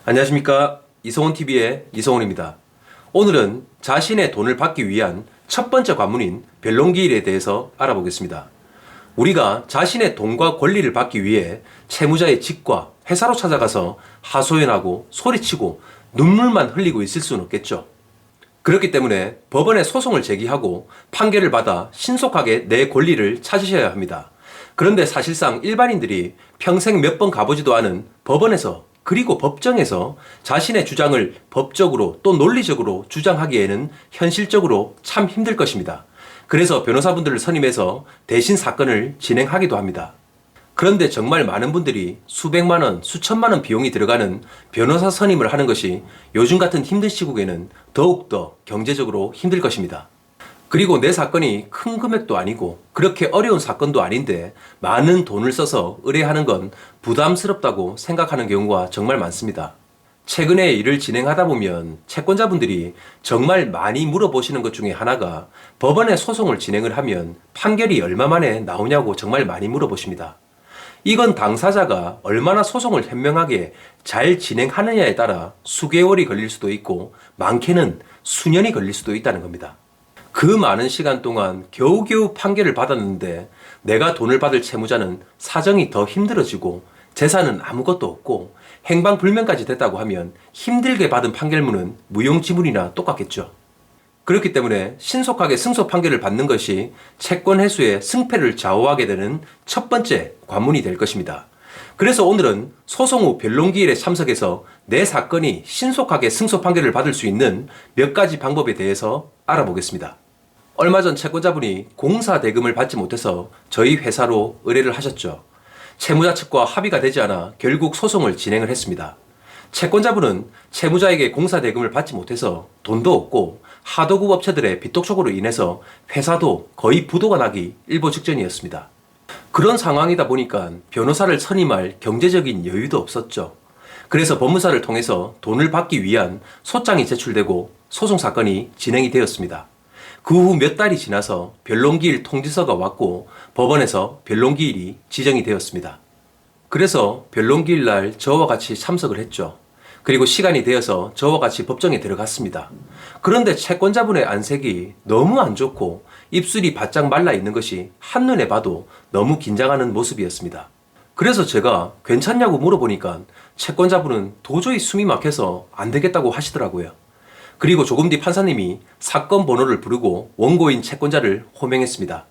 안녕하십니까. 이성훈TV의 이성훈입니다. 오늘은 자신의 돈을 받기 위한 첫 번째 관문인 변론기일에 대해서 알아보겠습니다. 우리가 자신의 돈과 권리를 받기 위해 채무자의 집과 회사로 찾아가서 하소연하고 소리치고 눈물만 흘리고 있을 수는 없겠죠. 그렇기 때문에 법원에 소송을 제기하고 판결을 받아 신속하게 내 권리를 찾으셔야 합니다. 그런데 사실상 일반인들이 평생 몇 번 가보지도 않은 법원에서 그리고 법정에서 자신의 주장을 법적으로 또 논리적으로 주장하기에는 현실적으로 참 힘들 것입니다. 그래서 변호사분들을 선임해서 대신 사건을 진행하기도 합니다. 그런데 정말 많은 분들이 수백만 원, 수천만 원 비용이 들어가는 변호사 선임을 하는 것이 요즘 같은 힘든 시국에는 더욱더 경제적으로 힘들 것입니다. 그리고 내 사건이 큰 금액도 아니고 그렇게 어려운 사건도 아닌데 많은 돈을 써서 의뢰하는 건 부담스럽다고 생각하는 경우가 정말 많습니다. 최근에 일을 진행하다 보면 채권자분들이 정말 많이 물어보시는 것 중에 하나가 법원에 소송을 진행을 하면 판결이 얼마 만에 나오냐고 정말 많이 물어보십니다. 이건 당사자가 얼마나 소송을 현명하게 잘 진행하느냐에 따라 수개월이 걸릴 수도 있고 많게는 수년이 걸릴 수도 있다는 겁니다. 그 많은 시간 동안 겨우겨우 판결을 받았는데 내가 돈을 받을 채무자는 사정이 더 힘들어지고 재산은 아무것도 없고 행방불명까지 됐다고 하면 힘들게 받은 판결문은 무용지물이나 똑같겠죠. 그렇기 때문에 신속하게 승소 판결을 받는 것이 채권 회수의 승패를 좌우하게 되는 첫 번째 관문이 될 것입니다. 그래서 오늘은 소송 후 변론기일에 참석해서 내 사건이 신속하게 승소 판결을 받을 수 있는 몇 가지 방법에 대해서 알아보겠습니다. 얼마 전 채권자분이 공사 대금을 받지 못해서 저희 회사로 의뢰를 하셨죠. 채무자 측과 합의가 되지 않아 결국 소송을 진행을 했습니다. 채권자분은 채무자에게 공사 대금을 받지 못해서 돈도 없고 하도급 업체들의 빚독촉으로 인해서 회사도 거의 부도가 나기 일보 직전이었습니다. 그런 상황이다 보니까 변호사를 선임할 경제적인 여유도 없었죠. 그래서 법무사를 통해서 돈을 받기 위한 소장이 제출되고 소송 사건이 진행이 되었습니다. 그 후 몇 달이 지나서 변론기일 통지서가 왔고 법원에서 변론기일이 지정이 되었습니다. 그래서 변론기일 날 저와 같이 참석을 했죠. 그리고 시간이 되어서 저와 같이 법정에 들어갔습니다. 그런데 채권자분의 안색이 너무 안 좋고 입술이 바짝 말라 있는 것이 한눈에 봐도 너무 긴장하는 모습이었습니다. 그래서 제가 괜찮냐고 물어보니까 채권자분은 도저히 숨이 막혀서 안 되겠다고 하시더라고요. 그리고 조금 뒤 판사님이 사건 번호를 부르고 원고인 채권자를 호명했습니다.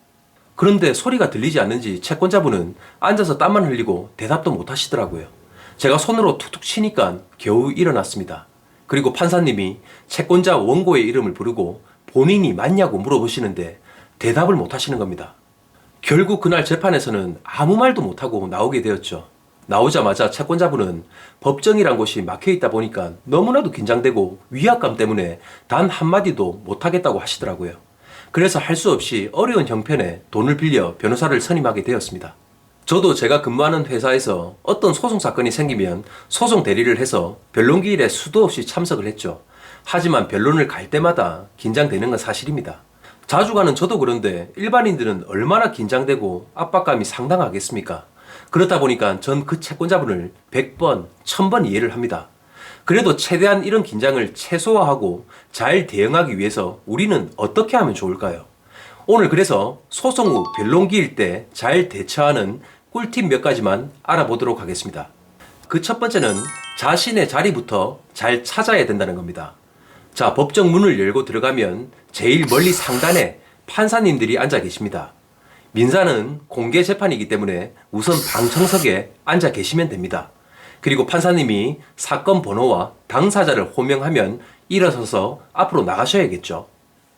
그런데 소리가 들리지 않는지 채권자분은 앉아서 땀만 흘리고 대답도 못 하시더라고요. 제가 손으로 툭툭 치니까 겨우 일어났습니다. 그리고 판사님이 채권자 원고의 이름을 부르고 본인이 맞냐고 물어보시는데 대답을 못 하시는 겁니다. 결국 그날 재판에서는 아무 말도 못하고 나오게 되었죠. 나오자마자 채권자분은 법정이란 곳이 막혀있다 보니까 너무나도 긴장되고 위압감 때문에 단 한마디도 못하겠다고 하시더라고요. 그래서 할 수 없이 어려운 형편에 돈을 빌려 변호사를 선임하게 되었습니다. 저도 제가 근무하는 회사에서 어떤 소송 사건이 생기면 소송 대리를 해서 변론기일에 수도 없이 참석을 했죠. 하지만 변론을 갈 때마다 긴장되는 건 사실입니다. 자주 가는 저도 그런데 일반인들은 얼마나 긴장되고 압박감이 상당하겠습니까? 그렇다 보니까 전 그 채권자분을 100번, 1000번 이해를 합니다. 그래도 최대한 이런 긴장을 최소화하고 잘 대응하기 위해서 우리는 어떻게 하면 좋을까요? 오늘 그래서 소송 후 변론기일 때 잘 대처하는 꿀팁 몇 가지만 알아보도록 하겠습니다. 그 첫 번째는 자신의 자리부터 잘 찾아야 된다는 겁니다. 자, 법정 문을 열고 들어가면 제일 멀리 상단에 판사님들이 앉아 계십니다. 민사는 공개 재판이기 때문에 우선 방청석에 앉아 계시면 됩니다. 그리고 판사님이 사건 번호와 당사자를 호명하면 일어서서 앞으로 나가셔야겠죠.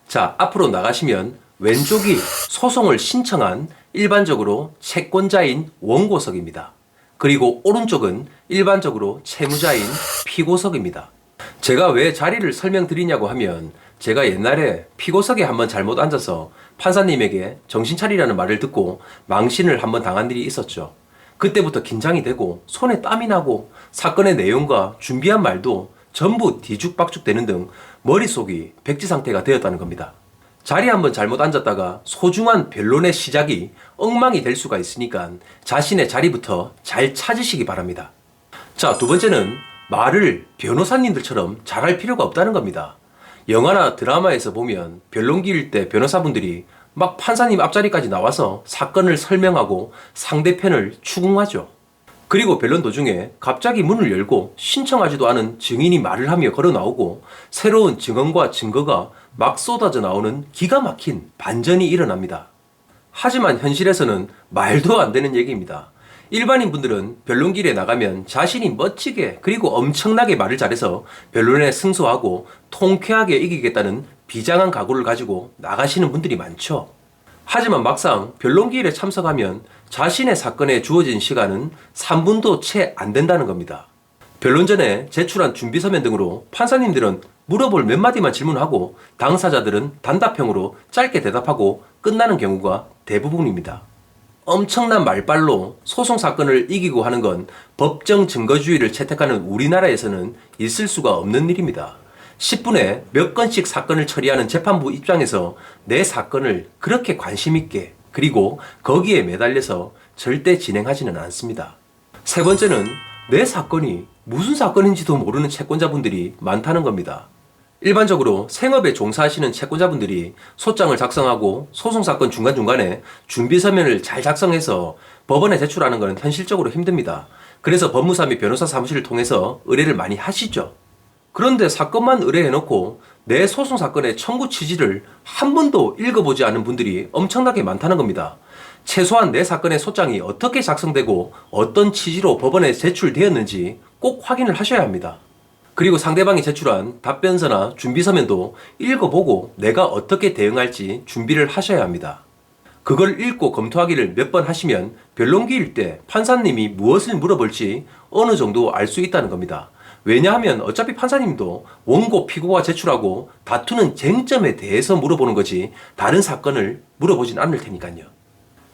자, 앞으로 나가시면 왼쪽이 소송을 신청한 일반적으로 채권자인 원고석입니다. 그리고 오른쪽은 일반적으로 채무자인 피고석입니다. 제가 왜 자리를 설명드리냐고 하면 제가 옛날에 피고석에 한번 잘못 앉아서 판사님에게 정신 차리라는 말을 듣고 망신을 한번 당한 일이 있었죠. 그때부터 긴장이 되고 손에 땀이 나고 사건의 내용과 준비한 말도 전부 뒤죽박죽 되는 등 머릿속이 백지 상태가 되었다는 겁니다. 자리에 한번 잘못 앉았다가 소중한 변론의 시작이 엉망이 될 수가 있으니까 자신의 자리부터 잘 찾으시기 바랍니다. 자, 두 번째는 말을 변호사님들처럼 잘할 필요가 없다는 겁니다. 영화나 드라마에서 보면 변론기일 때 변호사분들이 막 판사님 앞자리까지 나와서 사건을 설명하고 상대편을 추궁하죠. 그리고 변론 도중에 갑자기 문을 열고 신청하지도 않은 증인이 말을 하며 걸어 나오고 새로운 증언과 증거가 막 쏟아져 나오는 기가 막힌 반전이 일어납니다. 하지만 현실에서는 말도 안 되는 얘기입니다. 일반인 분들은 변론길에 나가면 자신이 멋지게 그리고 엄청나게 말을 잘해서 변론에 승소하고 통쾌하게 이기겠다는 비장한 각오를 가지고 나가시는 분들이 많죠. 하지만 막상 변론기일에 참석하면 자신의 사건에 주어진 시간은 3분도 채 안 된다는 겁니다. 변론 전에 제출한 준비서면 등으로 판사님들은 물어볼 몇 마디만 질문하고 당사자들은 단답형으로 짧게 대답하고 끝나는 경우가 대부분입니다. 엄청난 말빨로 소송 사건을 이기고 하는 건 법정 증거주의를 채택하는 우리나라에서는 있을 수가 없는 일입니다. 10분에 몇 건씩 사건을 처리하는 재판부 입장에서 내 사건을 그렇게 관심 있게 그리고 거기에 매달려서 절대 진행하지는 않습니다. 세 번째는 내 사건이 무슨 사건인지도 모르는 채권자분들이 많다는 겁니다. 일반적으로 생업에 종사하시는 채권자분들이 소장을 작성하고 소송사건 중간중간에 준비서면을 잘 작성해서 법원에 제출하는 것은 현실적으로 힘듭니다. 그래서 법무사 및 변호사 사무실을 통해서 의뢰를 많이 하시죠. 그런데 사건만 의뢰해놓고 내 소송사건의 청구 취지를 한 번도 읽어보지 않은 분들이 엄청나게 많다는 겁니다. 최소한 내 사건의 소장이 어떻게 작성되고 어떤 취지로 법원에 제출되었는지 꼭 확인을 하셔야 합니다. 그리고 상대방이 제출한 답변서나 준비서면도 읽어보고 내가 어떻게 대응할지 준비를 하셔야 합니다. 그걸 읽고 검토하기를 몇 번 하시면 변론기일 때 판사님이 무엇을 물어볼지 어느 정도 알 수 있다는 겁니다. 왜냐하면 어차피 판사님도 원고 피고가 제출하고 다투는 쟁점에 대해서 물어보는 거지 다른 사건을 물어보진 않을 테니까요.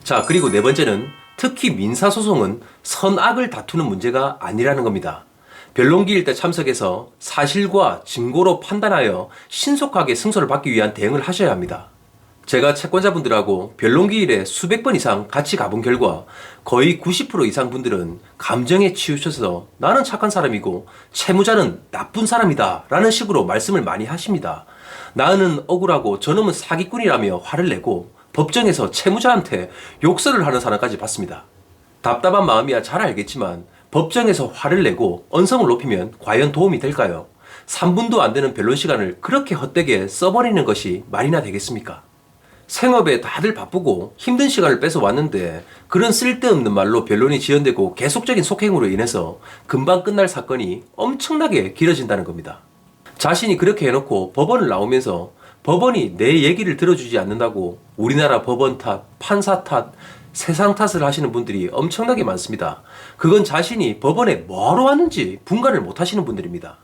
자, 그리고 네 번째는 특히 민사소송은 선악을 다투는 문제가 아니라는 겁니다. 변론기일 때 참석해서 사실과 증거로 판단하여 신속하게 승소를 받기 위한 대응을 하셔야 합니다. 제가 채권자분들하고 변론기일에 수백 번 이상 같이 가본 결과 거의 90% 이상 분들은 감정에 치우쳐서 나는 착한 사람이고 채무자는 나쁜 사람이다 라는 식으로 말씀을 많이 하십니다. 나는 억울하고 저놈은 사기꾼이라며 화를 내고 법정에서 채무자한테 욕설을 하는 사람까지 봤습니다. 답답한 마음이야 잘 알겠지만 법정에서 화를 내고 언성을 높이면 과연 도움이 될까요? 3분도 안 되는 변론 시간을 그렇게 헛되게 써버리는 것이 말이나 되겠습니까? 생업에 다들 바쁘고 힘든 시간을 뺏어 왔는데 그런 쓸데없는 말로 변론이 지연되고 계속적인 속행으로 인해서 금방 끝날 사건이 엄청나게 길어진다는 겁니다. 자신이 그렇게 해놓고 법원을 나오면서 법원이 내 얘기를 들어주지 않는다고 우리나라 법원 탓, 판사 탓, 세상 탓을 하시는 분들이 엄청나게 많습니다. 그건 자신이 법원에 뭐하러 왔는지 분간을 못 하시는 분들입니다.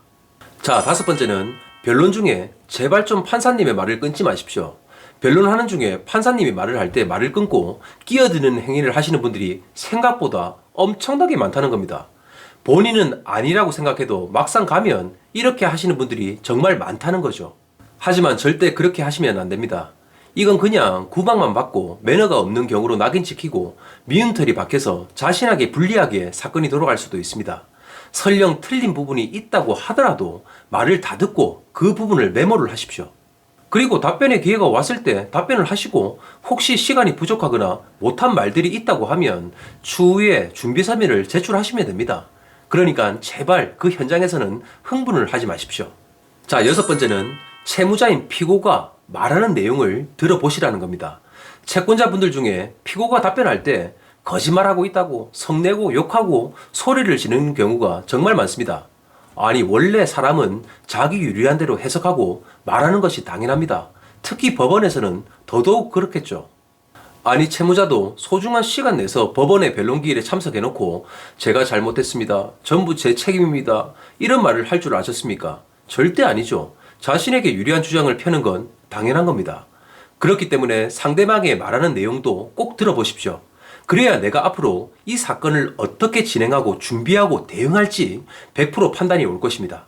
자, 다섯 번째는 변론 중에 제발 좀 판사님의 말을 끊지 마십시오. 변론하는 중에 판사님이 말을 할 때 말을 끊고 끼어드는 행위를 하시는 분들이 생각보다 엄청나게 많다는 겁니다. 본인은 아니라고 생각해도 막상 가면 이렇게 하시는 분들이 정말 많다는 거죠. 하지만 절대 그렇게 하시면 안 됩니다. 이건 그냥 구박만 받고 매너가 없는 경우로 낙인 찍히고 미운털이 박혀서 자신에게 불리하게 사건이 돌아갈 수도 있습니다. 설령 틀린 부분이 있다고 하더라도 말을 다 듣고 그 부분을 메모를 하십시오. 그리고 답변의 기회가 왔을 때 답변을 하시고 혹시 시간이 부족하거나 못한 말들이 있다고 하면 추후에 준비서면을 제출하시면 됩니다. 그러니까 제발 그 현장에서는 흥분을 하지 마십시오. 자, 여섯 번째는 채무자인 피고가 말하는 내용을 들어보시라는 겁니다. 채권자분들 중에 피고가 답변할 때 거짓말하고 있다고 성내고 욕하고 소리를 지르는 경우가 정말 많습니다. 아니, 원래 사람은 자기 유리한 대로 해석하고 말하는 것이 당연합니다. 특히 법원에서는 더더욱 그렇겠죠. 아니, 채무자도 소중한 시간 내서 법원의 변론기일에 참석해놓고 제가 잘못했습니다. 전부 제 책임입니다. 이런 말을 할 줄 아셨습니까? 절대 아니죠. 자신에게 유리한 주장을 펴는 건 당연한 겁니다. 그렇기 때문에 상대방의 말하는 내용도 꼭 들어보십시오. 그래야 내가 앞으로 이 사건을 어떻게 진행하고 준비하고 대응할지 100% 판단이 올 것입니다.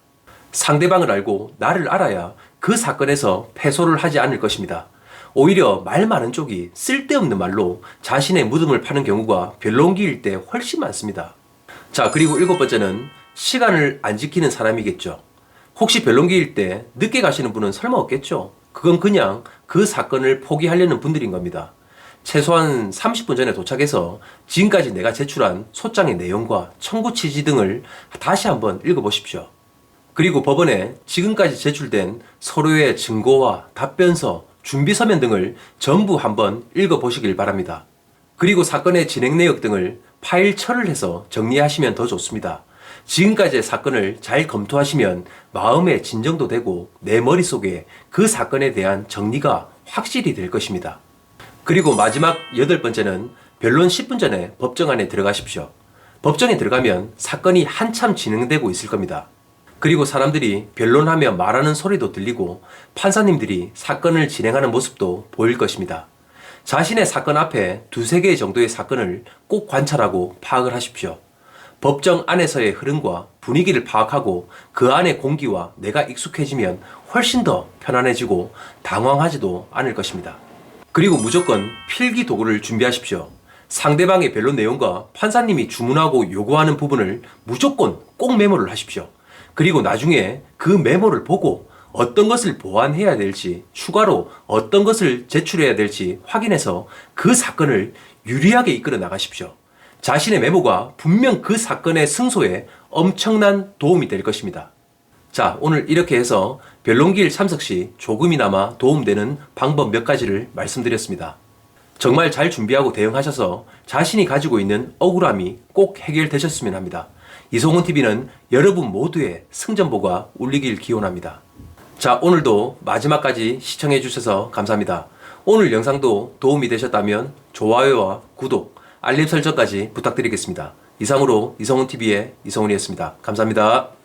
상대방을 알고 나를 알아야 그 사건에서 패소를 하지 않을 것입니다. 오히려 말 많은 쪽이 쓸데없는 말로 자신의 무덤을 파는 경우가 변론기일 때 훨씬 많습니다. 자, 그리고 일곱 번째는 시간을 안 지키는 사람이겠죠. 혹시 변론기일 때 늦게 가시는 분은 설마 없겠죠. 그건 그냥 그 사건을 포기하려는 분들인 겁니다. 최소한 30분 전에 도착해서 지금까지 내가 제출한 소장의 내용과 청구 취지 등을 다시 한번 읽어보십시오. 그리고 법원에 지금까지 제출된 서류의 증거와 답변서, 준비서면 등을 전부 한번 읽어보시길 바랍니다. 그리고 사건의 진행 내역 등을 파일처를 해서 정리하시면 더 좋습니다. 지금까지의 사건을 잘 검토하시면 마음의 진정도 되고 내 머릿속에 그 사건에 대한 정리가 확실히 될 것입니다. 그리고 마지막 8번째는 변론 10분 전에 법정 안에 들어가십시오. 법정에 들어가면 사건이 한참 진행되고 있을 겁니다. 그리고 사람들이 변론하며 말하는 소리도 들리고 판사님들이 사건을 진행하는 모습도 보일 것입니다. 자신의 사건 앞에 2-3개 정도의 사건을 꼭 관찰하고 파악을 하십시오. 법정 안에서의 흐름과 분위기를 파악하고 그 안의 공기와 내가 익숙해지면 훨씬 더 편안해지고 당황하지도 않을 것입니다. 그리고 무조건 필기 도구를 준비하십시오. 상대방의 변론 내용과 판사님이 주문하고 요구하는 부분을 무조건 꼭 메모를 하십시오. 그리고 나중에 그 메모를 보고 어떤 것을 보완해야 될지, 추가로 어떤 것을 제출해야 될지 확인해서 그 사건을 유리하게 이끌어 나가십시오. 자신의 메모가 분명 그 사건의 승소에 엄청난 도움이 될 것입니다. 자, 오늘 이렇게 해서 변론기일 참석 시 조금이나마 도움되는 방법 몇 가지를 말씀드렸습니다. 정말 잘 준비하고 대응하셔서 자신이 가지고 있는 억울함이 꼭 해결되셨으면 합니다. 이송훈TV는 여러분 모두의 승전보가 울리길 기원합니다. 자, 오늘도 마지막까지 시청해주셔서 감사합니다. 오늘 영상도 도움이 되셨다면 좋아요와 구독, 알림 설정까지 부탁드리겠습니다. 이상으로 이성훈TV의 이성훈이었습니다. 감사합니다.